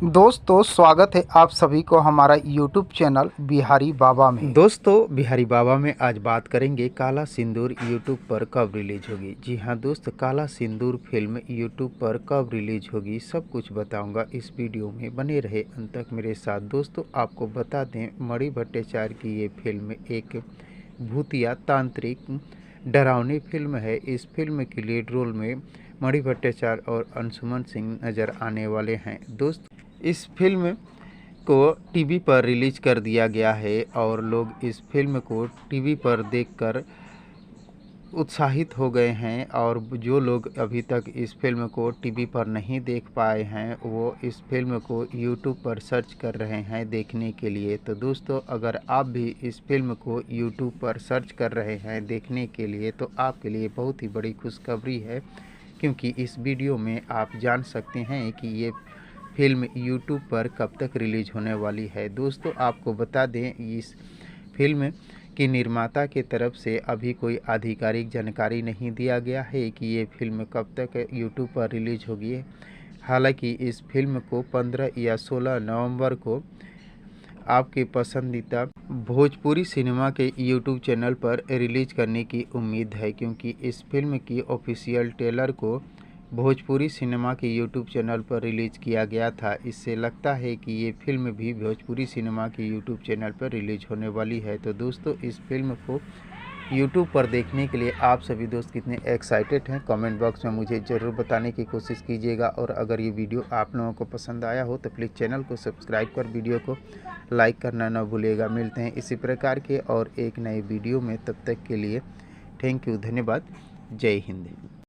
दोस्तों स्वागत है आप सभी को हमारा यूट्यूब चैनल बिहारी बाबा में। दोस्तों बिहारी बाबा में आज बात करेंगे काला सिंदूर यूट्यूब पर कब रिलीज होगी। जी हाँ दोस्त, काला सिंदूर फिल्म यूट्यूब पर कब रिलीज होगी सब कुछ बताऊंगा इस वीडियो में, बने रहे अंत तक मेरे साथ। दोस्तों आपको बता दें, मणि भट्टाचार्य की ये फिल्म एक भूतिया तांत्रिक डरावनी फिल्म है। इस फिल्म की लीड रोल में मणि भट्टाचार्य और अंशुमन सिंह नज़र आने वाले हैं। दोस्त इस फिल्म को टीवी पर रिलीज कर दिया गया है और लोग इस फिल्म को टीवी पर देखकर उत्साहित हो गए हैं, और जो लोग अभी तक इस फिल्म को टीवी पर नहीं देख पाए हैं वो इस फिल्म को यूट्यूब पर सर्च कर रहे हैं देखने के लिए। तो दोस्तों अगर आप भी इस फिल्म को यूट्यूब पर सर्च कर रहे हैं देखने के लिए तो आपके लिए बहुत ही बड़ी खुशखबरी है, क्योंकि इस वीडियो में आप जान सकते हैं कि ये फिल्म यूट्यूब पर कब तक रिलीज होने वाली है। दोस्तों आपको बता दें, इस फिल्म की निर्माता के तरफ से अभी कोई आधिकारिक जानकारी नहीं दिया गया है कि ये फिल्म कब तक यूट्यूब पर रिलीज होगी। हालांकि इस फिल्म को 15 या 16 नवंबर को आपके पसंदीदा भोजपुरी सिनेमा के यूट्यूब चैनल पर रिलीज करने की उम्मीद है, क्योंकि इस फिल्म की ऑफिशियल ट्रेलर को भोजपुरी सिनेमा के यूट्यूब चैनल पर रिलीज़ किया गया था। इससे लगता है कि ये फिल्म भी भोजपुरी सिनेमा के यूट्यूब चैनल पर रिलीज होने वाली है। तो दोस्तों इस फिल्म को यूट्यूब पर देखने के लिए आप सभी दोस्त कितने एक्साइटेड हैं कमेंट बॉक्स में मुझे ज़रूर बताने की कोशिश कीजिएगा। और अगर ये वीडियो आप लोगों को पसंद आया हो तो प्लीज़ चैनल को सब्सक्राइब कर वीडियो को लाइक करना न भूलिएगा। मिलते हैं इसी प्रकार के और एक नए वीडियो में, तब तक के लिए थैंक यू, धन्यवाद, जय हिंद।